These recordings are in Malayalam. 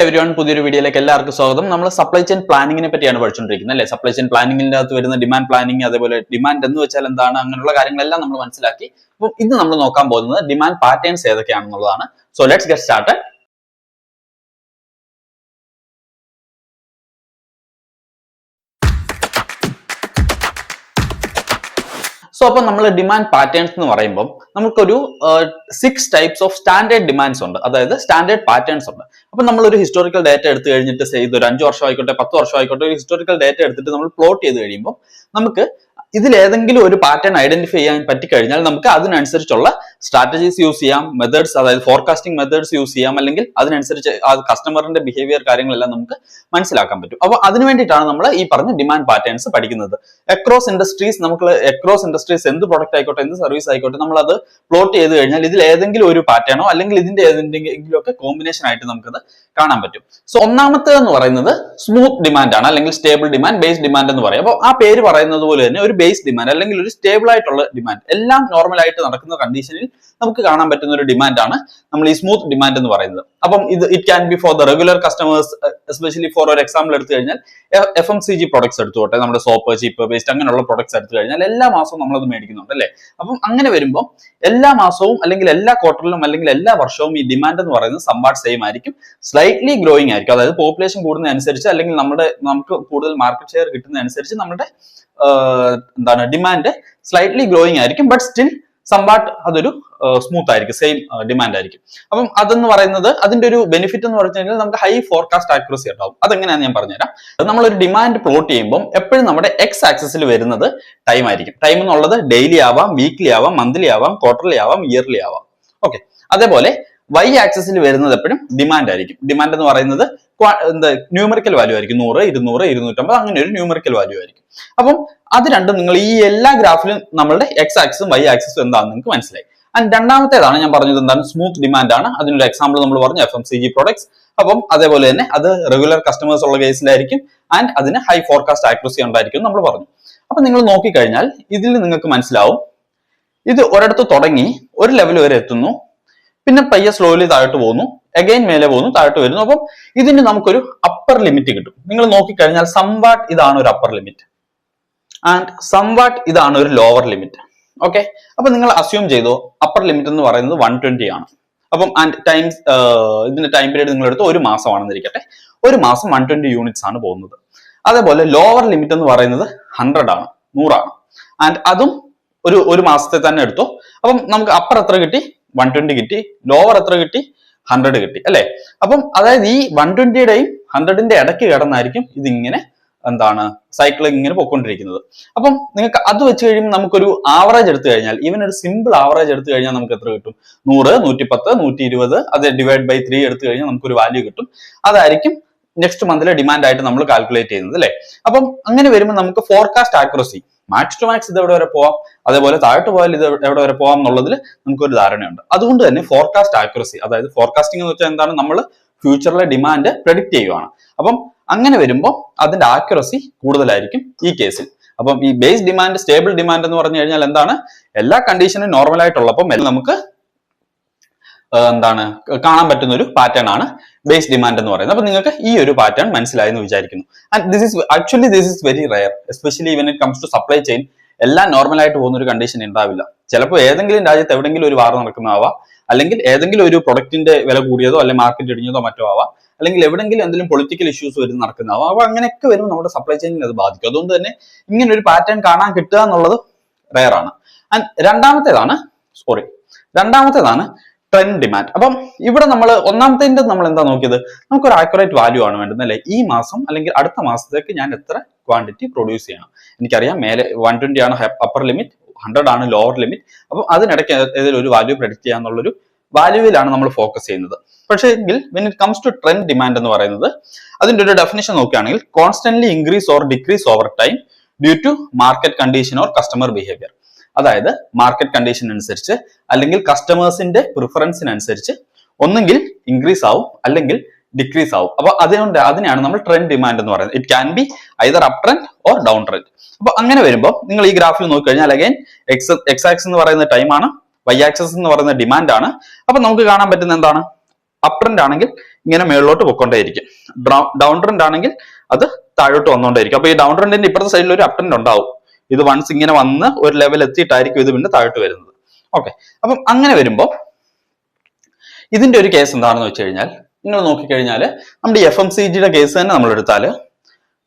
എവരിവൺ പുതിയൊരു വീഡിയോയിലേക്ക് എല്ലാവർക്കും സ്വാഗതം. നമ്മൾ സപ്ലൈ ചെയിൻ പ്ലാനിങ്ങിനെ പറ്റിയാണ് പഠിച്ചുകൊണ്ടിരിക്കുന്നത് അല്ലെ. സപ്ലൈ ചെയിൻ പ്ലാനിങ്ങിന്റെ അകത്ത് വരുന്ന ഡിമാൻഡ് പ്ലാനിങ്, അതേപോലെ ഡിമാൻഡ് എന്ന് വെച്ചാൽ എന്താണ്, അങ്ങനെയുള്ള കാര്യങ്ങളെല്ലാം നമ്മൾ മനസ്സിലാക്കി. അപ്പോൾ ഇന്ന് നമ്മൾ നോക്കാൻ പോകുന്നത് ഡിമാൻഡ് പാറ്റേൺസ് ഏതൊക്കെയാണെന്നുള്ളതാണ്. So let's get started. So അപ്പോൾ നമ്മൾ ഡിമാൻഡ് പാറ്റേൺസ് എന്ന് പറയുമ്പോൾ നമുക്കൊരു 6 ടൈപ്സ് ഓഫ് സ്റ്റാൻഡേർഡ് ഡിമാൻഡ്സ് ഉണ്ട്, അതായത് സ്റ്റാൻഡേർഡ് പാറ്റേൺസ് ഉണ്ട്. അപ്പൊ നമ്മളൊരു ഹിസ്റ്റോറിക്കൽ ഡേറ്റ എടുത്തു കഴിഞ്ഞിട്ട് ഇത് ഒരു 5 വർഷം ആയിക്കോട്ടെ 10 വർഷം ആയിക്കോട്ടെ, ഒരു ഹിസ്റ്റോറിക്കൽ ഡേറ്റ എടുത്തിട്ട് നമ്മൾ പ്ലോട്ട് ചെയ്ത് കഴിയുമ്പോൾ നമുക്ക് ഇതിൽ ഏതെങ്കിലും ഒരു പാറ്റേൺ ഐഡന്റിഫൈ ചെയ്യാൻ പറ്റിക്കഴിഞ്ഞാൽ നമുക്ക് അതിനനുസരിച്ചുള്ള സ്ട്രാറ്റജീസ് യൂസ് ചെയ്യാം, മെത്തേഡ്സ്, അതായത് ഫോർകാസ്റ്റിംഗ് മെത്തേഡ്സ് യൂസ് ചെയ്യാം, അല്ലെങ്കിൽ അതിനനുസരിച്ച് കസ്റ്റമറിന്റെ ബിഹേവിയർ കാര്യങ്ങളെല്ലാം നമുക്ക് മനസ്സിലാക്കാൻ പറ്റും. അപ്പൊ അതിനു വേണ്ടിയിട്ടാണ് നമ്മൾ ഈ പറഞ്ഞ ഡിമാൻഡ് പാറ്റേൺസ് പഠിക്കുന്നത്. അക്രോസ് ഇൻഡസ്ട്രീസ്, നമുക്ക് അക്രോസ് ഇൻഡസ്ട്രീസ് എന്ത് പ്രോഡക്റ്റ് ആയിക്കോട്ടെ എന്ത് സർവീസ് ആയിക്കോട്ടെ, നമ്മൾ അത് പ്ലോട്ട് ചെയ്ത് കഴിഞ്ഞാൽ ഇതിൽ ഏതെങ്കിലും ഒരു പാറ്റേണോ അല്ലെങ്കിൽ ഇതിന്റെ ഏതെങ്കിലും ഒക്കെ കോമ്പിനേഷൻ ആയിട്ട് നമുക്കത് കാണാൻ പറ്റും. സോ ഒന്നാമത്തെ എന്ന് പറയുന്നത് സ്മൂത്ത് ഡിമാൻഡ് ആണ്, അല്ലെങ്കിൽ സ്റ്റേബിൾ ഡിമാൻഡ്, ബേസ് ഡിമാൻഡ് എന്ന് പറയും. അപ്പോൾ ആ പേര് പറയുന്നത് പോലെ തന്നെ ഒരു ബേസ് ഡിമാൻഡ് അല്ലെങ്കിൽ ഒരു സ്റ്റേബിൾ ആയിട്ടുള്ള ഡിമാൻഡ്, എല്ലാം നോർമൽ ആയിട്ട് നടക്കുന്ന കണ്ടീഷനിൽ നമുക്ക് കാണാൻ പറ്റുന്ന ഒരു ഡിമാൻഡ് ആണ് നമ്മൾ ഈ സ്മൂത്ത് ഡിമാൻഡ് എന്ന് പറയുന്നത്. അപ്പം it can be for the regular customers, especially for ഒരു എക്സാമ്പിൾ എടുത്തു കഴിഞ്ഞാൽ FMCG പ്രൊഡക്ട്സ് എടുത്തുകൊട്ടെ, നമ്മുടെ സോപ്പ്, ചീപ്പ്, പേസ്റ്റ് അങ്ങനെയുള്ള പ്രൊഡക്ട്സ് എടുത്തു കഴിഞ്ഞാൽ എല്ലാ മാസവും നമ്മളത് മേടിക്കുന്നുണ്ട് അല്ലെ. അപ്പം അങ്ങനെ വരുമ്പോൾ എല്ലാ മാസവും അല്ലെങ്കിൽ എല്ലാ ക്വാർട്ടറിലും അല്ലെങ്കിൽ എല്ലാ വർഷവും ഈ ഡിമാൻഡ് എന്ന് പറയുന്നത് സംവാട്ട് സെയിം ആയിരിക്കും, സ്ലൈറ്റ്ലി ഗ്രോയിങ് ആയിരിക്കും. അതായത് പോപ്പുലേഷൻ കൂടുന്നതനുസരിച്ച് അല്ലെങ്കിൽ നമുക്ക് കൂടുതൽ മാർക്കറ്റ് ഷെയർ കിട്ടുന്നതനുസരിച്ച് നമ്മുടെ ഡിമാൻഡ് സ്ലൈറ്റ്ലി ഗ്രോയിങ് ആയിരിക്കും, ബട്ട് സ്റ്റിൽ സംവാട്ട് അതൊരു സ്മൂത്ത് ആയിരിക്കും, സെയിം ഡിമാൻഡ് ആയിരിക്കും. അപ്പം അതെന്ന് പറയുന്നത് അതിന്റെ ഒരു ബെനിഫിറ്റ് എന്ന് പറഞ്ഞു കഴിഞ്ഞാൽ നമുക്ക് ഹൈ ഫോർകാസ്റ്റ് ആക്യുറസി ഉണ്ടാവും. അതെങ്ങനെയാണെന്ന് ഞാൻ പറഞ്ഞുതരാം. നമ്മളൊരു ഡിമാൻഡ് പ്ലോട്ട് ചെയ്യുമ്പോൾ എപ്പോഴും നമ്മുടെ എക്സ് ആക്സിസിൽ വരുന്നത് ടൈം ആയിരിക്കും. ടൈം എന്നുള്ളത് ഡെയിലി ആവാം, വീക്ക്ലി ആവാം, മന്ത്ലി ആവാം, ക്വാർട്ടർലി ആവാം, ഇയർലി ആവാം. ഓക്കെ, അതേപോലെ വൈ ആക്സിസിൽ വരുന്നത് എപ്പോഴും ഡിമാൻഡ് ആയിരിക്കും. ഡിമാൻഡ് എന്ന് പറയുന്നത് ന്യൂമറിക്കൽ വാല്യൂ ആയിരിക്കും, 100, 200, 250, അങ്ങനെ ഒരു ന്യൂമറിക്കൽ വാല്യൂ ആയിരിക്കും. അപ്പം അത് രണ്ടും നിങ്ങൾ ഈ എല്ലാ ഗ്രാഫിലും നമ്മളുടെ എക്സ് ആക്സിസും വൈ ആക്സിസും എന്താണെന്ന് നിങ്ങൾക്ക് മനസ്സിലായി. ആൻഡ് രണ്ടാമത്തേതാണ് ഞാൻ പറഞ്ഞത് എന്താണ്, സ്മൂത്ത് ഡിമാൻഡ് ആണ്. അതിനൊരു എക്സാമ്പിൾ നമ്മൾ പറഞ്ഞു FMCG പ്രൊഡക്ട്സ്. അപ്പം അതേപോലെ തന്നെ അത് റെഗുലർ കസ്റ്റമേഴ്സ് ഉള്ള കേസിലായിരിക്കും ആൻഡ് അതിന് ഹൈ ഫോർകാസ്റ്റ് ആക്യുറസി ഉണ്ടായിരിക്കും നമ്മൾ പറഞ്ഞു. അപ്പൊ നിങ്ങൾ നോക്കിക്കഴിഞ്ഞാൽ ഇതിൽ നിങ്ങൾക്ക് മനസ്സിലാവും, ഇത് ഒരിടത്ത് തുടങ്ങി ഒരു ലെവൽ വരെ എത്തുന്നു, പിന്നെ പയ്യെ സ്ലോലി താഴോട്ട് പോകുന്നു, അഗൈൻ മേലെ പോകുന്നു, താഴോട്ട് വരുന്നു. അപ്പം ഇതിന് നമുക്കൊരു അപ്പർ ലിമിറ്റ് കിട്ടും. നിങ്ങൾ നോക്കിക്കഴിഞ്ഞാൽ സംവാട്ട് ഇതാണ് ഒരു അപ്പർ ലിമിറ്റ് ആൻഡ് സംവാട്ട് ഇതാണ് ഒരു ലോവർ ലിമിറ്റ്. ഓക്കെ, അപ്പൊ നിങ്ങൾ അസ്യൂം ചെയ്തോ അപ്പർ ലിമിറ്റ് എന്ന് പറയുന്നത് 120 ആണ്. അപ്പം ആൻഡ് ടൈംസ് ഇതിന്റെ ടൈം പീരീഡ് നിങ്ങൾ എടുത്ത് ഒരു മാസമാണെന്നിരിക്കട്ടെ, ഒരു മാസം 120 യൂണിറ്റ്സ് ആണ് പോകുന്നത്. അതേപോലെ ലോവർ ലിമിറ്റ് എന്ന് പറയുന്നത് 100 ആണ്, 100 ആണ്. ആൻഡ് അതും ഒരു മാസത്തെ തന്നെ എടുത്തോ. അപ്പം നമുക്ക് അപ്പർ എത്ര കിട്ടി, 120 കിട്ടി, ലോവർ എത്ര കിട്ടി, 100 കിട്ടി അല്ലെ. അപ്പം അതായത് ഈ 120യുടെയും 100ന്റെ ഇടയ്ക്ക് കിടന്നായിരിക്കും ഇതിങ്ങനെ സൈക്കിൾ ഇങ്ങനെ പോയിക്കൊണ്ടിരിക്കുന്നത്. അപ്പം നിങ്ങൾക്ക് അത് വെച്ച് കഴിയുമ്പോൾ നമുക്കൊരു ആവറേജ് എടുത്തു കഴിഞ്ഞാൽ, ഈവൻ ഒരു സിമ്പിൾ ആവറേജ് എടുത്തു കഴിഞ്ഞാൽ നമുക്ക് എത്ര കിട്ടും, 100, 110, 120, അത് ഡിവൈഡ് ബൈ 3 എടുത്തു കഴിഞ്ഞാൽ നമുക്കൊരു വാല്യൂ കിട്ടും. അതായിരിക്കും നെക്സ്റ്റ് മന്തിലെ ഡിമാൻഡ് ആയിട്ട് നമ്മൾ കാൽക്കുലേറ്റ് ചെയ്യുന്നത് അല്ലെ. അപ്പം അങ്ങനെ വരുമ്പോൾ നമുക്ക് forecast accuracy max to max ഇത് എവിടെ വരെ പോവാം, അതേപോലെ താഴോട്ട് പോയാൽ ഇത് എവിടെ വരെ പോവാം എന്നുള്ളതിൽ നമുക്കൊരു ധാരണയുണ്ട്. അതുകൊണ്ട് തന്നെ ഫോർകാസ്റ്റ് ആക്യുറസി, അതായത് ഫോർകാസ്റ്റിംഗ് എന്ന് വെച്ചാൽ എന്താണ്, നമ്മൾ ഫ്യൂച്ചറിലെ ഡിമാൻഡ് പ്രെഡിക്റ്റ് ചെയ്യുകയാണ്. അപ്പം അങ്ങനെ വരുമ്പോൾ അതിന്റെ ആക്യുറസി കൂടുതലായിരിക്കും ഈ കേസിൽ. അപ്പം ഈ ബേസ് ഡിമാൻഡ്, സ്റ്റേബിൾ ഡിമാൻഡ് എന്ന് പറഞ്ഞു കഴിഞ്ഞാൽ എന്താണ്, എല്ലാ കണ്ടീഷനും നോർമൽ ആയിട്ടുള്ളപ്പം നമുക്ക് കാണാൻ പറ്റുന്ന ഒരു പാറ്റേൺ ആണ് ബേസ് ഡിമാൻഡ് എന്ന് പറയുന്നത്. അപ്പൊ നിങ്ങൾക്ക് ഈ ഒരു പാറ്റേൺ മനസ്സിലായി എന്ന് വിചാരിക്കുന്നു. And this is very rare, especially when it comes to supply chain. എല്ലാം നോർമൽ ആയിട്ട് പോകുന്ന ഒരു കണ്ടീഷൻ ഉണ്ടാവില്ല. ചിലപ്പോൾ ഏതെങ്കിലും രാജ്യത്ത് എവിടെയെങ്കിലും ഒരു വാർ നടക്കുന്നതാവാം, അല്ലെങ്കിൽ ഏതെങ്കിലും ഒരു പ്രൊഡക്റ്റിന്റെ വില കൂടിയതോ അല്ലെങ്കിൽ മാർക്കറ്റ് ഇടിഞ്ഞതോ മറ്റോ ആവാം, അല്ലെങ്കിൽ എവിടെയെങ്കിലും എന്തെങ്കിലും പൊളിറ്റിക്കൽ ഇഷ്യൂസ് വരുന്ന നടക്കുന്നതാവാം. അപ്പൊ അങ്ങനെയൊക്കെ വരുമ്പോൾ നമ്മുടെ സപ്ലൈ ചെയിനിൽ അത് ബാധിക്കും. അതുകൊണ്ട് തന്നെ ഇങ്ങനെ ഒരു പാറ്റേൺ കാണാൻ കിട്ടുക എന്നുള്ളത് റയർ ആണ്. ആൻഡ് രണ്ടാമത്തേതാണ് ട്രെൻഡ് ഡിമാൻഡ്. അപ്പം ഇവിടെ ഒന്നാമത്തെ നമ്മൾ എന്താ നോക്കിയത്, നമുക്കൊരു ആക്യുറേറ്റ് വാല്യൂ ആണ് വേണ്ടത് അല്ലെ. ഈ മാസം അല്ലെങ്കിൽ അടുത്ത മാസത്തേക്ക് ഞാൻ എത്ര ക്വാണ്ടിറ്റി പ്രൊഡ്യൂസ് ചെയ്യണം, എനിക്കറിയാം മേലെ 120 ആണ് അപ്പർ ലിമിറ്റ്, 100 ആണ് ലോവർ ലിമിറ്റ്. അപ്പം അതിനിടയ്ക്ക് ഏതെങ്കിലും ഒരു വാല്യൂ പ്രെഡിക്റ്റ് ചെയ്യാന്നുള്ളൊരു വാല്യൂവിലാണ് നമ്മൾ ഫോക്കസ് ചെയ്യുന്നത്. പക്ഷേ എങ്കിൽ when it comes to trend demand എന്ന് പറയുന്നത്, അതിന്റെ ഒരു ഡെഫിനിഷൻ നോക്കുകയാണെങ്കിൽ constantly increase or decrease over time due to market condition or customer behaviour. അതായത് മാർക്കറ്റ് കണ്ടീഷൻ അനുസരിച്ച് അല്ലെങ്കിൽ കസ്റ്റമേഴ്സിന്റെ പ്രിഫറൻസിനനുസരിച്ച് ഒന്നെങ്കിൽ ഇൻക്രീസ് ആവും അല്ലെങ്കിൽ ഡിക്രീസ് ആവും. അപ്പൊ അതിനെയാണ് നമ്മൾ ട്രെൻഡ് ഡിമാൻഡ് എന്ന് പറയുന്നത്. It can be either up trend or down trend. അപ്പൊ അങ്ങനെ വരുമ്പോൾ നിങ്ങൾ ഈ ഗ്രാഫിൽ നോക്കിക്കഴിഞ്ഞാൽ അഗൈൻ എക്സ് ആക്സിസ് എന്ന് പറയുന്ന ടൈം ആണ്, വൈ ആക്സിസ് എന്ന് പറയുന്ന ഡിമാൻഡ് ആണ്. അപ്പൊ നമുക്ക് കാണാൻ പറ്റുന്ന എന്താണ്, അപ് ട്രെൻഡ് ആണെങ്കിൽ ഇങ്ങനെ മേളിലോട്ട് പൊക്കോണ്ടേയിരിക്കും. ഡൗൺ ട്രെൻഡ് ആണെങ്കിൽ അത് താഴോട്ട് വന്നുകൊണ്ടേയിരിക്കും. അപ്പൊ ഈ ഡൗൺ ട്രെൻഡിന്റെ ഇപ്പുറത്തെ സൈഡിൽ ഒരു അപ് ട്രെൻഡ് ഉണ്ടാവും. ഇത് വൺസ് ഇങ്ങനെ വന്ന് ഒരു ലെവൽ എത്തിയിട്ടായിരിക്കും ഇത് പിന്നെ താഴോട്ട് വരുന്നത്. ഓക്കെ, അപ്പം അങ്ങനെ വരുമ്പോൾ ഇതിന്റെ ഒരു കേസ് എന്താണെന്ന് വെച്ച് കഴിഞ്ഞാൽ, നിങ്ങൾ നോക്കിക്കഴിഞ്ഞാൽ നമ്മുടെ FMCGയുടെ കേസ് തന്നെ നമ്മൾ എടുത്താൽ,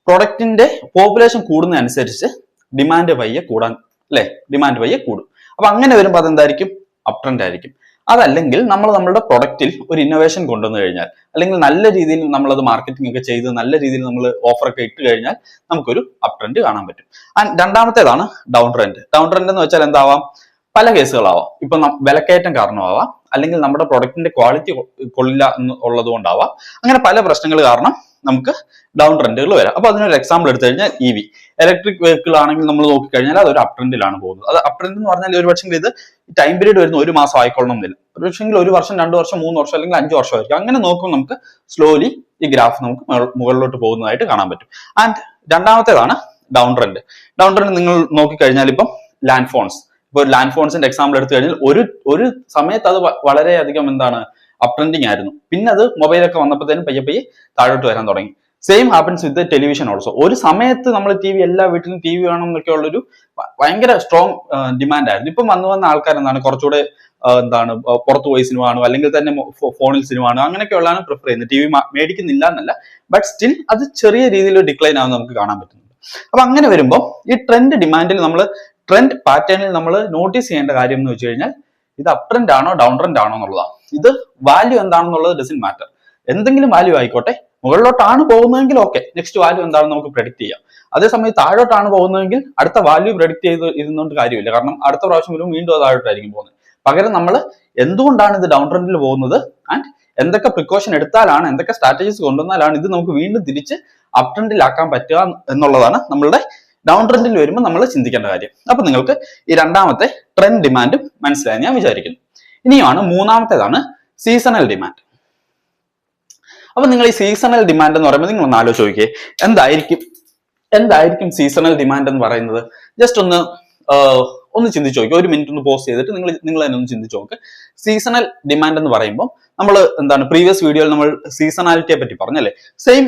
പ്രൊഡക്റ്റിന്റെ പോപ്പുലേഷൻ കൂടുന്നതനുസരിച്ച് ഡിമാൻഡ് പയ്യെ കൂടാൻ, അല്ലെ, ഡിമാൻഡ് പയ്യെ കൂടും. അപ്പൊ അങ്ങനെ വരുമ്പോൾ അതെന്തായിരിക്കും? അപ് ട്രെൻഡ് ആയിരിക്കും. അതല്ലെങ്കിൽ നമ്മൾ നമ്മുടെ പ്രൊഡക്റ്റിൽ ഒരു ഇന്നോവേഷൻ കൊണ്ടുവന്നു കഴിഞ്ഞാൽ, അല്ലെങ്കിൽ നല്ല രീതിയിൽ നമ്മളത് മാർക്കറ്റിംഗ് ഒക്കെ ചെയ്ത് നല്ല രീതിയിൽ നമ്മൾ ഓഫറൊക്കെ ഇട്ട് കഴിഞ്ഞാൽ നമുക്കൊരു അപ് ട്രെൻഡ് കാണാൻ പറ്റും. ആൻഡ് രണ്ടാമത്തേതാണ് ഡൗൺ ട്രെൻഡ്. ഡൗൺ ട്രെൻഡ് എന്ന് വെച്ചാൽ എന്താവാം? പല കേസുകളാവാം. ഇപ്പൊ വിലക്കയറ്റം കാരണമാവാം, അല്ലെങ്കിൽ നമ്മുടെ പ്രൊഡക്റ്റിന്റെ ക്വാളിറ്റി കൊള്ളില്ല എന്നുള്ളത് കൊണ്ടാവാം. അങ്ങനെ പല പ്രശ്നങ്ങൾ കാരണം നമുക്ക് ഡൗൺ ട്രെൻഡുകൾ വരാം. അപ്പൊ അതിനൊരു എക്സാമ്പിൾ എടുത്തു കഴിഞ്ഞാൽ EV ഇലക്ട്രിക് വെഹിക്കിൾ ആണെങ്കിൽ നമ്മൾ നോക്കിക്കഴിഞ്ഞാൽ അതൊരു അപ് ട്രെൻഡിലാണ് പോകുന്നത്. അത് അപ് ട്രെൻഡ് എന്ന് പറഞ്ഞാൽ ഒരു പക്ഷേ ഇത് ടൈം പീരീഡ് വരുന്ന ഒരു മാസം ആയിക്കൊള്ളണം എന്നില്ല. ഒരു പക്ഷേ 1 വർഷം, 2 വർഷം, 3 വർഷം, അല്ലെങ്കിൽ 5 വർഷമായിരിക്കും. അങ്ങനെ നോക്കുമ്പോൾ നമുക്ക് സ്ലോലി ഈ ഗ്രാഫ് നമുക്ക് മുകളിലോട്ട് പോകുന്നതായിട്ട് കാണാൻ പറ്റും. ആൻഡ് രണ്ടാമത്തേതാണ് ഡൗൺ ട്രെൻഡ്. ഡൗൺ ട്രെൻഡ് നിങ്ങൾ നോക്കിക്കഴിഞ്ഞാൽ ഇപ്പം ലാൻഡ് ഫോൺസ്, ഇപ്പോൾ ലാൻഡ് ഫോൺസിന്റെ എക്സാമ്പിൾ എടുത്തു കഴിഞ്ഞാൽ ഒരു സമയത്ത് അത് വളരെയധികം എന്താണ് അപ് ട്രെൻഡിങ് ആയിരുന്നു. പിന്നെ അത് മൊബൈലൊക്കെ വന്നപ്പോഴത്തേനും പയ്യെ പയ്യെ താഴോട്ട് വരാൻ തുടങ്ങി. സെയിം ഹാപ്പൻസ് വിത്ത് ടെലിവിഷൻ ഓൾസോ. ഒരു സമയത്ത് നമ്മൾ TV, എല്ലാ വീട്ടിലും TV വേണം എന്നൊക്കെ ഉള്ളൊരു ഭയങ്കര സ്ട്രോങ് ഡിമാൻഡ് ആയിരുന്നു. ഇപ്പം വന്ന ആൾക്കാർ എന്താണ് കുറച്ചുകൂടെ എന്താണ് പുറത്തു പോയി സിനിമ കാണും, അല്ലെങ്കിൽ തന്നെ ഫോണിൽ സിനിമ കാണും, അങ്ങനെയൊക്കെയുള്ളതാണ് പ്രിഫർ ചെയ്യുന്നത്. TV മേടിക്കുന്നില്ല എന്നല്ല, ബട്ട് സ്റ്റിൽ അത് ചെറിയ രീതിയിൽ ഡിക്ലൈൻ ആവുന്ന നമുക്ക് കാണാൻ പറ്റുന്നുണ്ട്. അപ്പൊ അങ്ങനെ വരുമ്പോൾ ഈ ട്രെൻഡ് ഡിമാൻഡിൽ നമ്മൾ, ട്രെൻഡ് പാറ്റേണിൽ നമ്മൾ നോട്ടീസ് ചെയ്യേണ്ട കാര്യം എന്ന് വെച്ച് കഴിഞ്ഞാൽ, ഇത് അപ് ട്രെൻഡ് ആണോ ഡൗൺ ട്രെൻഡ് ആണോ എന്നുള്ളതാണ്. ഇത് വാല്യൂ എന്താണെന്നുള്ളത് ഡസന്റ് മാറ്റർ. എന്തെങ്കിലും വാല്യൂ ആയിക്കോട്ടെ, മുകളിലോട്ടാണ് പോകുന്നതെങ്കിൽ ഓക്കെ, നെക്സ്റ്റ് വാല്യൂ എന്താണെന്ന് നമുക്ക് പ്രെഡിക്ട് ചെയ്യാം. അതേസമയത്ത് താഴോട്ടാണ് പോകുന്നതെങ്കിൽ അടുത്ത വാല്യൂ പ്രെഡിക്ട് ചെയ്ത് ഇരുന്നുകൊണ്ട് കാര്യമില്ല. കാരണം അടുത്ത പ്രാവശ്യം വരും വീണ്ടും താഴോട്ടായിരിക്കും പോകുന്നത്. പകരം നമ്മൾ എന്തുകൊണ്ടാണ് ഇത് ഡൗൺ ട്രെൻഡിൽ പോകുന്നത്, ആൻഡ് എന്തൊക്കെ പ്രിക്കോഷൻ എടുത്താലാണ്, എന്തൊക്കെ സ്ട്രാറ്റജീസ് കൊണ്ടുവന്നാലാണ് ഇത് നമുക്ക് വീണ്ടും തിരിച്ച് അപ് ട്രെൻഡിലാക്കാൻ പറ്റുക എന്നുള്ളതാണ് നമ്മളുടെ ഡൗൺ ട്രെൻഡിൽ വരുമ്പോൾ നമ്മൾ ചിന്തിക്കേണ്ട കാര്യം. അപ്പൊ നിങ്ങൾക്ക് ഈ രണ്ടാമത്തെ ട്രെൻഡ് ഡിമാൻഡ് മനസ്സിലായി ഞാൻ വിചാരിക്കുന്നു. ഇനിയാണ് മൂന്നാമത്തേതാണ് സീസണൽ ഡിമാൻഡ്. അപ്പൊ നിങ്ങൾ ഈ സീസണൽ ഡിമാൻഡ് എന്ന് പറയുമ്പോൾ നിങ്ങൾ ഒന്ന് ആലോചിച്ച് നോക്കിയേ, എന്തായിരിക്കും സീസണൽ ഡിമാൻഡ് എന്ന് പറയുന്നത്? ജസ്റ്റ് ഒന്ന് ചിന്തിച്ചു നോക്കി, 1 മിനിറ്റ് ഒന്ന് പോസ്റ്റ് ചെയ്തിട്ട് നിങ്ങൾ തന്നെ ഒന്ന് ചിന്തിച്ചു നോക്ക്. സീസണൽ ഡിമാൻഡ് എന്ന് പറയുമ്പോൾ നമ്മൾ എന്താണ് പ്രീവിയസ് വീഡിയോയിൽ നമ്മൾ സീസണാലിറ്റിയെ പറ്റി പറഞ്ഞല്ലേ, സെയിം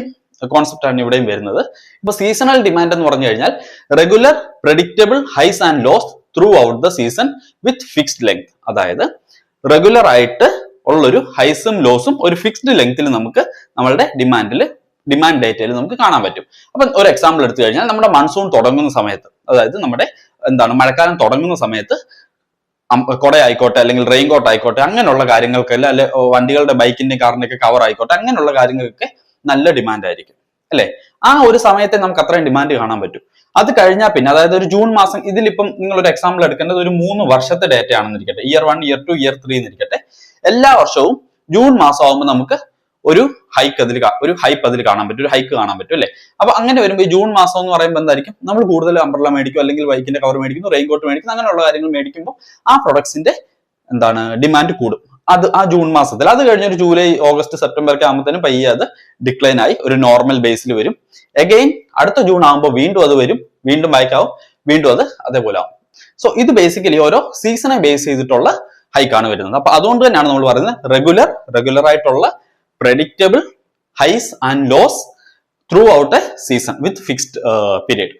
കോൺസെപ്റ്റ് ആണ് ഇവിടെയും വരുന്നത്. ഇപ്പൊ സീസണൽ ഡിമാൻഡ് എന്ന് പറഞ്ഞു കഴിഞ്ഞാൽ regular predictable highs and lows throughout the season with fixed length. അതായത് റെഗുലർ ആയിട്ട് ഉള്ളൊരു ഹൈസും ലോസും ഒരു ഫിക്സ്ഡ് ലെങ്ത്തിൽ നമുക്ക് നമ്മളുടെ ഡിമാൻഡ് ഡേറ്റയിൽ നമുക്ക് കാണാൻ പറ്റും. അപ്പൊ ഒരു എക്സാമ്പിൾ എടുത്തു കഴിഞ്ഞാൽ, നമ്മുടെ മൺസൂൺ തുടങ്ങുന്ന സമയത്ത്, അതായത് നമ്മുടെ മഴക്കാലം തുടങ്ങുന്ന സമയത്ത് കുട ആയിക്കോട്ടെ, അല്ലെങ്കിൽ റെയിൻ കോട്ട് ആയിക്കോട്ടെ, അങ്ങനെയുള്ള കാര്യങ്ങൾക്കെല്ലാം, അല്ലെ വണ്ടികളുടെ ബൈക്കിന്റെ കാറിന്റെ ഒക്കെ കവർ ആയിക്കോട്ടെ, അങ്ങനെയുള്ള കാര്യങ്ങൾക്ക് നല്ല ഡിമാൻഡ് ആയിരിക്കും, അല്ലെ? ആ ഒരു സമയത്തെ നമുക്ക് അത്രയും ഡിമാൻഡ് കാണാൻ പറ്റും. അത് കഴിഞ്ഞാൽ പിന്നെ, അതായത് ഒരു ജൂൺ മാസം, ഇതിലിപ്പം നിങ്ങൾ ഒരു എക്സാമ്പിൾ എടുക്കേണ്ടത് ഒരു 3 വർഷത്തെ ഡേറ്റ ആണെന്നിരിക്കട്ടെ, ഇയർ 1, ഇയർ 2, ഇയർ 3 എന്നിരിക്കട്ടെ. എല്ലാ വർഷവും ജൂൺ മാസം ആകുമ്പോൾ നമുക്ക് ഒരു ഹൈപ്പ് അതിൽ കാണാൻ പറ്റും, ഒരു ഹൈക്ക് കാണാൻ പറ്റും, അല്ലെ? അപ്പൊ അങ്ങനെ വരുമ്പോൾ ഈ ജൂൺ മാസം എന്ന് പറയുമ്പോൾ എന്തായിരിക്കും, നമ്മൾ കൂടുതൽ അംബ്രല്ല മേടിക്കും, അല്ലെങ്കിൽ ബൈക്കിന്റെ കവർ മേടിക്കുന്നു, റെയിൻ കോട്ട് മേടിക്കുന്നു, അങ്ങനെയുള്ള കാര്യങ്ങൾ മേടിക്കുമ്പോൾ ആ പ്രൊഡക്ട്സിന്റെ ഡിമാൻഡ് കൂടും. അത് ആ ജൂൺ മാസത്തിൽ. അത് കഴിഞ്ഞ ഒരു ജൂലൈ, ഓഗസ്റ്റ്, സെപ്റ്റംബർ ഒക്കെ ആകുമ്പോഴത്തേനും പയ്യെ അത് ഡിക്ലൈൻ ആയി ഒരു നോർമൽ ബേസിൽ വരും. എഗെയിൻ അടുത്ത ജൂൺ ആകുമ്പോൾ വീണ്ടും അത് വരും, വീണ്ടും ബൈക്കാവും, വീണ്ടും അത് അതേപോലെ ആവും. സോ ഇത് ബേസിക്കലി ഓരോ സീസണെ ബേസ് ചെയ്തിട്ടുള്ള ഹൈക്കാണ് വരുന്നത്. അപ്പൊ അതുകൊണ്ട് തന്നെയാണ് നമ്മൾ പറയുന്നത് റെഗുലർ ആയിട്ടുള്ള predictable highs and lows throughout a season with fixed period.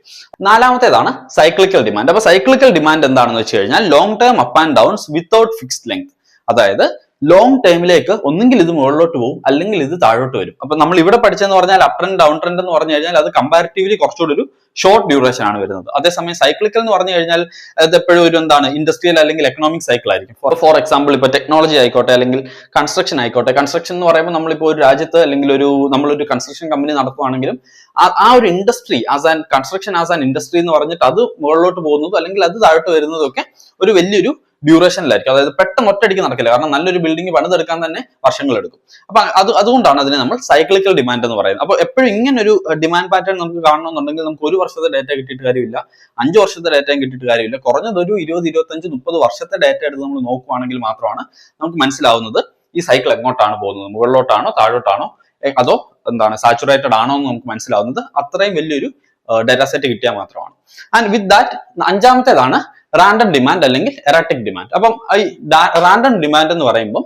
നാലാമത്തേതാണ് സൈക്ലിക്കൽ ഡിമാൻഡ്. അപ്പൊ സൈക്ലിക്കൽ ഡിമാൻഡ് എന്താണെന്ന് വെച്ച് കഴിഞ്ഞാൽ long term up and downs without fixed length. അതായത് ലോങ് ടൈമിലേക്ക് ഒന്നെങ്കിൽ ഇത് മുകളിലോട്ട് പോകും, അല്ലെങ്കിൽ ഇത് താഴോട്ട് വരും. അപ്പൊ നമ്മൾ ഇവിടെ പഠിച്ചെന്ന് പറഞ്ഞാൽ അപ്പ് ട്രെൻഡ് ഡൗൺ ട്രെൻഡ് എന്ന് പറഞ്ഞു കഴിഞ്ഞാൽ അത് കമ്പാരിറ്റീവ്ലി കുറച്ചുകൂടി ഒരു ഷോർട്ട് ഡ്യൂറേഷൻ ആണ് വരുന്നത്. അതേസമയം സൈക്ലിക്കൽ എന്ന് പറഞ്ഞു കഴിഞ്ഞാൽ അത് എപ്പോഴും ഒരു ഇൻഡസ്ട്രിയൽ അല്ലെങ്കിൽ എക്കണോമിക് സൈക്കിൾ ആയിരിക്കും. ഫോർ എക്സാമ്പിൾ ഇപ്പൊ ടെക്നോളജി ആയിക്കോട്ടെ, അല്ലെങ്കിൽ കൺസ്ട്രക്ഷൻ ആയിക്കോട്ടെ. കൺസ്ട്രക്ഷൻ എന്ന് പറയുമ്പോൾ നമ്മളിപ്പോൾ ഒരു രാജ്യത്ത് അല്ലെങ്കിൽ നമ്മളൊരു കൺസ്ട്രക്ഷൻ കമ്പനി നടത്തുവാണെങ്കിലും ആ ഒരു industry construction as an industry എന്ന് പറഞ്ഞിട്ട് അത് മുകളിലോട്ട് പോകുന്നതും അല്ലെങ്കിൽ അത് താഴോട്ട് വരുന്നതും ഒക്കെ ഒരു വലിയൊരു ഡ്യൂറേഷനിലായിരിക്കും. അതായത് പെട്ടെന്ന് ഒറ്റയടിക്ക് നടക്കില്ല. കാരണം നല്ലൊരു ബിൽഡിംഗ് പണിതെടുക്കാൻ തന്നെ വർഷങ്ങൾ എടുക്കും. അപ്പൊ അതുകൊണ്ടാണ് അതിനെ നമ്മൾ സൈക്ലിക്കൽ ഡിമാൻഡ് എന്ന് പറയുന്നത്. അപ്പൊ എപ്പോഴും ഇങ്ങനെ ഒരു ഡിമാൻഡ് പാറ്റേൺ നമുക്ക് കാണണമെന്നുണ്ടെങ്കിൽ നമുക്ക് 1 വർഷത്തെ ഡേറ്റ കിട്ടിയിട്ട് കാര്യമില്ല, 5 വർഷത്തെ ഡേറ്റയും കിട്ടിയിട്ട് കാര്യമില്ല. കുറഞ്ഞത് ഒരു 20, 25, 30 വർഷത്തെ ഡേറ്റ എടുത്ത് നമ്മൾ നോക്കുവാണെങ്കിൽ മാത്രമാണ് നമുക്ക് മനസ്സിലാവുന്നത് ഈ സൈക്കിൾ എങ്ങോട്ടാണ് പോകുന്നത്, മുകളിലോട്ടാണോ താഴോട്ടാണോ, അതോ സാച്ചുറേറ്റഡ് ആണോ എന്ന് നമുക്ക് മനസ്സിലാവുന്നത് അത്രയും വലിയൊരു ഡേറ്റാ സെറ്റ് കിട്ടിയാൽ മാത്രമാണ്. ആൻഡ് വിത്ത് ദാറ്റ് അഞ്ചാമത്തേതാണ് റാൻഡം ഡിമാൻഡ് അല്ലെങ്കിൽ എറാറ്റിക് ഡിമാൻഡ്. അപ്പം ഈ റാൻഡം ഡിമാൻഡ് എന്ന് പറയുമ്പോൾ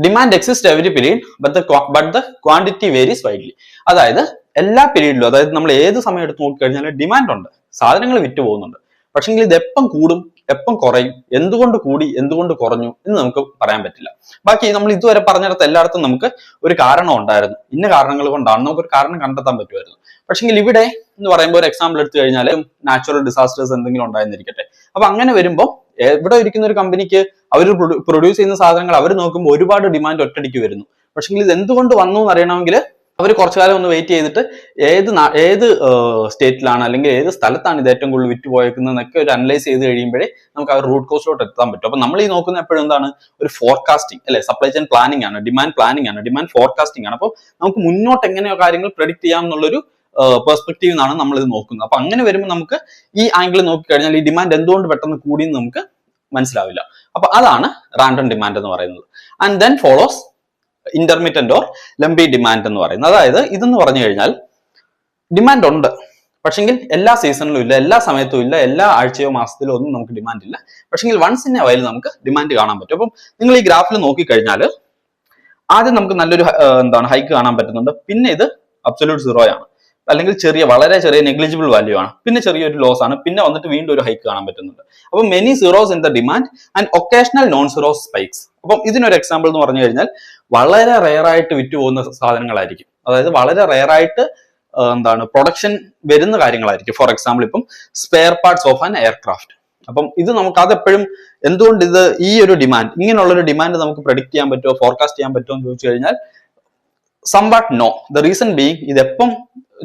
demand exist every period but the quantity varies widely. അതായത് എല്ലാ പീരീഡിലും, അതായത് നമ്മൾ ഏത് സമയം എടുത്ത് നോക്കിക്കഴിഞ്ഞാൽ ഡിമാൻഡ് ഉണ്ട്, സാധനങ്ങൾ വിറ്റ് പോകുന്നുണ്ട്. പക്ഷെങ്കിൽ ഇത് എപ്പം കൂടും എപ്പം കുറയും, എന്തുകൊണ്ട് കൂടി എന്തുകൊണ്ട് കുറഞ്ഞു എന്ന് നമുക്ക് പറയാൻ പറ്റില്ല. ബാക്കി നമ്മൾ ഇതുവരെ പറഞ്ഞിടത്ത് എല്ലായിടത്തും നമുക്ക് ഒരു കാരണം ഉണ്ടായിരുന്നു, ഇന്ന കാരണങ്ങൾ കൊണ്ടാണ് നമുക്കൊരു കാരണം കണ്ടെത്താൻ പറ്റുമായിരുന്നു. പക്ഷെങ്കിൽ ഇവിടെ എന്ന് പറയുമ്പോൾ ഒരു എക്സാമ്പിൾ എടുത്തു കഴിഞ്ഞാൽ നാച്ചുറൽ ഡിസാസ്റ്റേഴ്സ് എന്തെങ്കിലും ഉണ്ടായെന്നിരിക്കട്ടെ. അപ്പൊ അങ്ങനെ വരുമ്പോൾ ഇവിടെ ഇരിക്കുന്ന ഒരു കമ്പനിക്ക് അവർ പ്രൊഡ്യൂസ് ചെയ്യുന്ന സാധനങ്ങൾ അവർ നോക്കുമ്പോൾ ഒരുപാട് ഡിമാൻഡ് ഒറ്റയടിക്ക് വരുന്നു. പക്ഷെങ്കിൽ ഇത് എന്തുകൊണ്ട് വന്നു എന്ന് അറിയണമെങ്കിൽ അവർ കുറച്ചു കാലം ഒന്ന് വെയിറ്റ് ചെയ്തിട്ട് ഏത് സ്റ്റേറ്റിലാണ് അല്ലെങ്കിൽ ഏത് സ്ഥലത്താണ് ഇത് ഏറ്റവും കൂടുതൽ വിറ്റ് പോയേക്കുന്നതൊക്കെ ഒരു അനലൈസ് ചെയ്ത് കഴിയുമ്പോഴേ നമുക്ക് ആ റൂട്ട് കോസിലോട്ട് എത്താൻ പറ്റും. അപ്പൊ നമ്മൾ ഈ നോക്കുന്ന എപ്പോഴും എന്താണ്, ഒരു ഫോർകാസ്റ്റിംഗ് അല്ലെ, സപ്ലൈ ചെയിൻ പ്ലാനിംഗ് ആണ്, ഡിമാൻഡ് പ്ലാനിംഗ് ആണ്, ഡിമാൻഡ് ഫോർകാസ്റ്റിംഗ് ആണ്. അപ്പോൾ നമുക്ക് മുന്നോട്ട് എങ്ങനെയോ കാര്യങ്ങൾ പ്രെഡിക്ട് ചെയ്യാം എന്നുള്ളൊരു പെർസ്പെക്റ്റീവ് നിന്നാണ് നമ്മൾ ഇത് നോക്കുന്നത്. അപ്പൊ അങ്ങനെ വരുമ്പോൾ നമുക്ക് ഈ ആംഗിൾ നോക്കിക്കഴിഞ്ഞാൽ ഈ ഡിമാൻഡ് എന്തുകൊണ്ട് പെട്ടെന്ന് കൂടിയെന്ന് നമുക്ക് മനസ്സിലാവില്ല. അപ്പൊ അതാണ് റാൻഡം ഡിമാൻഡ് എന്ന് പറയുന്നത്. And then follows intermittent or lumpy demand എന്ന് പറയുന്നത്. അതായത് ഇതെന്ന് പറഞ്ഞു കഴിഞ്ഞാൽ ഡിമാൻഡ് ഉണ്ട്, പക്ഷെങ്കിൽ എല്ലാ സീസണിലും ഇല്ല, എല്ലാ സമയത്തും ഇല്ല, എല്ലാ ആഴ്ചയോ മാസത്തിലോ ഒന്നും നമുക്ക് ഡിമാൻഡ് ഇല്ല. പക്ഷെങ്കിൽ വൺസ് ഇൻ എ വൈൽ നമുക്ക് ഡിമാൻഡ് കാണാൻ പറ്റും. അപ്പം നിങ്ങൾ ഈ ഗ്രാഫിൽ നോക്കിക്കഴിഞ്ഞാൽ ആദ്യം നമുക്ക് നല്ലൊരു ഹൈക്ക് കാണാൻ പറ്റുന്നുണ്ട്, പിന്നെ ഇത് അബ്സല്യൂട്ട് സീറോ ആണ്, അല്ലെങ്കിൽ വളരെ ചെറിയ നെഗ്ലിജിബിൾ വാല്യൂ ആണ്, പിന്നെ ചെറിയൊരു ലോസ് ആണ്, പിന്നെ വന്നിട്ട് വീണ്ടും ഒരു ഹൈക്ക് കാണാൻ പറ്റുന്നുണ്ട്. അപ്പൊ many zeros in the demand and occasional non zero spikes. അപ്പം ഇതിനൊരു എക്സാമ്പിൾ എന്ന് പറഞ്ഞു കഴിഞ്ഞാൽ വളരെ റെയർ ആയിട്ട് വിറ്റ് പോകുന്ന സാധനങ്ങളായിരിക്കും, അതായത് വളരെ റെയർ ആയിട്ട് പ്രൊഡക്ഷൻ വരുന്ന കാര്യങ്ങളായിരിക്കും. ഫോർ എക്സാമ്പിൾ ഇപ്പം spare parts of an aircraft. അപ്പം ഇത് നമുക്ക് അതെപ്പോഴും എന്തുകൊണ്ട് ഇത് ഈ ഒരു ഡിമാൻഡ്, ഇങ്ങനെയുള്ളൊരു ഡിമാൻഡ് നമുക്ക് പ്രെഡിക്ട് ചെയ്യാൻ പറ്റുമോ, ഫോർകാസ്റ്റ് ചെയ്യാൻ പറ്റുമോ എന്ന് ചോദിച്ചു കഴിഞ്ഞാൽ somewhat no. The reason being ഇത് എപ്പം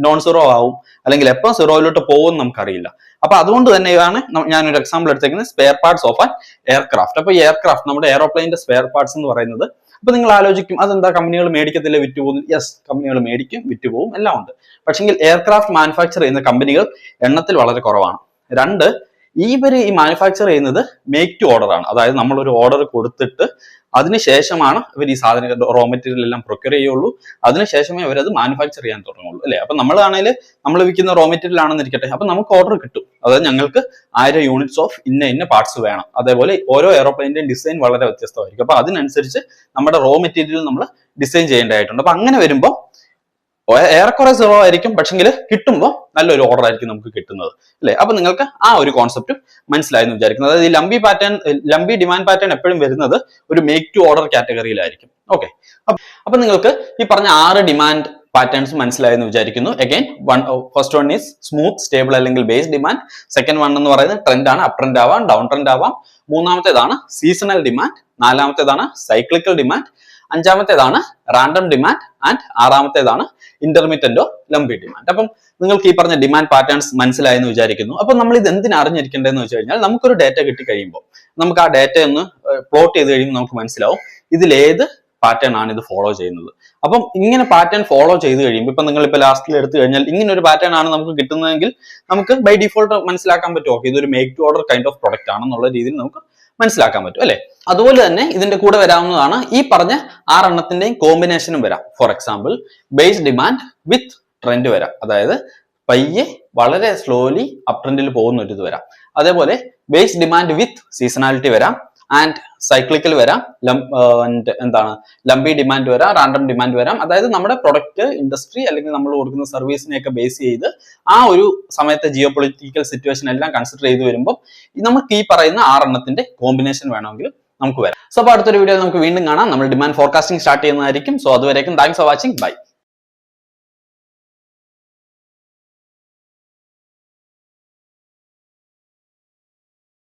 നോൺ സീറോ ആവും അല്ലെങ്കിൽ എപ്പം സീറോയിലോട്ട് പോകും നമുക്കറിയില്ല. അപ്പൊ അതുകൊണ്ട് തന്നെയാണ് ഞാനൊരു എക്സാമ്പിൾ എടുത്തേക്കുന്നത് spare parts of an aircraft. അപ്പൊ ഈ എയർക്രാഫ്റ്റ് നമ്മുടെ എയറോപ്ലെയിന്റെ സ്പെയർ പാർട്സ് എന്ന് പറയുന്നത്, അപ്പൊ നിങ്ങൾ ആലോചിക്കും അതെന്താ കമ്പനികൾ മേടിക്കത്തില്ല വിറ്റ് പോകുന്നു? യെസ്, കമ്പനികൾ മേടിക്കും, വിറ്റ് പോകും, എല്ലാം ഉണ്ട്. പക്ഷെങ്കിൽ എയർക്രാഫ്റ്റ് മാനുഫാക്ചർ ചെയ്യുന്ന കമ്പനികൾ എണ്ണത്തിൽ വളരെ കുറവാണ്. രണ്ട്, ഇവർ ഈ മാനുഫാക്ചർ ചെയ്യുന്നത് മേക്ക് ടു ഓർഡർ ആണ്. അതായത് നമ്മളൊരു ഓർഡർ കൊടുത്തിട്ട് അതിനുശേഷമാണ് ഇവർ ഈ സാധനങ്ങൾ റോ മെറ്റീരിയൽ എല്ലാം പ്രൊക്യൂർ ചെയ്യുള്ളൂ, അതിനുശേഷമേ അവരത് മാനുഫാക്ചർ ചെയ്യാൻ തുടങ്ങുള്ളൂ അല്ലെ. അപ്പൊ നമ്മളാണെങ്കിൽ നമ്മൾ വിൽക്കുന്ന റോ മെറ്റീരിയൽ ആണെന്നിരിക്കട്ടെ, അപ്പൊ നമുക്ക് ഓർഡർ കിട്ടും, അതായത് ഞങ്ങൾക്ക് 1000 യൂണിറ്റ്സ് ഓഫ് ഇന്ന പാർട്സ് വേണം. അതേപോലെ ഓരോ എയറോപ്ലെയിന്റെയും ഡിസൈൻ വളരെ വ്യത്യസ്തമായിരിക്കും. അപ്പൊ അതിനനുസരിച്ച് നമ്മുടെ റോ മെറ്റീരിയൽ നമ്മൾ ഡിസൈൻ ചെയ്യേണ്ടതായിട്ടുണ്ട്. അപ്പൊ അങ്ങനെ വരുമ്പോൾ ഏറെക്കുറെ സീറോ ആയിരിക്കും, പക്ഷെങ്കിൽ കിട്ടുമ്പോൾ നല്ലൊരു ഓർഡർ ആയിരിക്കും നമുക്ക് കിട്ടുന്നത് അല്ലെ. അപ്പൊ നിങ്ങൾക്ക് ആ ഒരു കോൺസെപ്റ്റ് മനസ്സിലായെന്ന് വിചാരിക്കുന്നത്. അതായത് ഈ ലംബി ഡിമാൻഡ് പാറ്റേൺ എപ്പോഴും വരുന്നത് ഒരു മേക്ക് ടു ഓർഡർ കാറ്റഗറിയിലായിരിക്കും. ഓക്കെ, അപ്പൊ നിങ്ങൾക്ക് ഈ പറഞ്ഞ 6 ഡിമാൻഡ് പാറ്റേൺസ് മനസ്സിലായെന്ന് വിചാരിക്കുന്നു. Again first one is smooth stable അല്ലെങ്കിൽ ബേസ് ഡിമാൻഡ്. സെക്കൻഡ് വൺ എന്ന് പറയുന്നത് ട്രെൻഡ് ആണ്, അപ് ട്രെൻഡ് ആവാം, ഡൗൺ ട്രെൻഡ് ആവാം. മൂന്നാമത്തേതാണ് സീസണൽ ഡിമാൻഡ്. നാലാമത്തേതാണ് സൈക്ലിക്കൽ ഡിമാൻഡ്. അഞ്ചാമത്തേതാണ് റാൻഡം ഡിമാൻഡ്. ആൻഡ് ആറാമത്തേതാണ് ഇന്റർമിറ്റന്റ് ലംബി ഡിമാൻഡ്. അപ്പം നിങ്ങൾക്ക് ഈ പറഞ്ഞ ഡിമാൻഡ് പാറ്റേൺസ് മനസ്സിലായെന്ന് വിചാരിക്കുന്നു. അപ്പൊ നമ്മൾ ഇത് എന്തിനാ അറിഞ്ഞിരിക്കേണ്ടതെന്ന് വെച്ച് കഴിഞ്ഞാൽ നമുക്കൊരു ഡേറ്റ കിട്ടി കഴിയുമ്പോൾ നമുക്ക് ആ ഡേറ്റ ഒന്ന് പ്ലോട്ട് ചെയ്ത് കഴിയുമ്പോൾ നമുക്ക് മനസ്സിലാവും ഇതിലേത് പാറ്റേൺ ആണ് ഇത് ഫോളോ ചെയ്യുന്നത്. അപ്പം ഇങ്ങനെ പാറ്റേൺ ഫോളോ ചെയ്ത് കഴിയുമ്പോൾ ഇപ്പൊ നിങ്ങൾ ഇപ്പൊ ലാസ്റ്റിൽ എടുത്തു കഴിഞ്ഞാൽ ഇങ്ങനെ ഒരു പാറ്റേൺ ആണ് നമുക്ക് കിട്ടുന്നതെങ്കിൽ നമുക്ക് ബൈ ഡിഫോൾട്ട് മനസ്സിലാക്കാൻ പറ്റും, ഓക്കെ ഇതൊരു make to order kind of product ആണെന്നുള്ള രീതിയിൽ നമുക്ക് മനസ്സിലാക്കാൻ പറ്റും അല്ലെ. അതുപോലെ തന്നെ ഇതിന്റെ കൂടെ വരാവുന്നതാണ് ഈ പറഞ്ഞ 6 എണ്ണത്തിന്റെയും കോമ്പിനേഷനും വരാം. For example base demand with trend വരാം, അതായത് പയ്യെ വളരെ സ്ലോലി അപ് ട്രെൻഡിൽ പോകുന്ന ഒരു ഇത് വരാം. അതേപോലെ ബേസ് ഡിമാൻഡ് വിത്ത് സീസണാലിറ്റി വരാം, ആൻഡ് സൈക്ലിക്കൽ വരാം, ലംബി ഡിമാൻഡ് വരാം, റാൻഡം ഡിമാൻഡ് വരാം. അതായത് നമ്മുടെ പ്രൊഡക്റ്റ് ഇൻഡസ്ട്രി അല്ലെങ്കിൽ നമ്മൾ കൊടുക്കുന്ന സർവീസിനെയൊക്കെ ബേസ് ചെയ്ത് ആ ഒരു സമയത്തെ ജിയോ പൊളിറ്റിക്കൽ സിറ്റുവേഷൻ എല്ലാം കൺസിഡർ ചെയ്ത് വരുമ്പോൾ നമുക്ക് ഈ പറയുന്ന 6 എണ്ണത്തിന്റെ കോമ്പിനേഷൻ വേണമെങ്കിൽ നമുക്ക് വരാം. സോ അപ്പോൾ അടുത്തൊരു വീഡിയോയിൽ നമുക്ക് വീണ്ടും കാണാം. നമ്മൾ ഡിമാൻഡ് ഫോർകാസ്റ്റിംഗ് സ്റ്റാർട്ട് ചെയ്യുന്നതായിരിക്കും. സോ അതുവരേക്കും താങ്ക്സ് ഫോർ വാച്ചിങ്, ബൈ.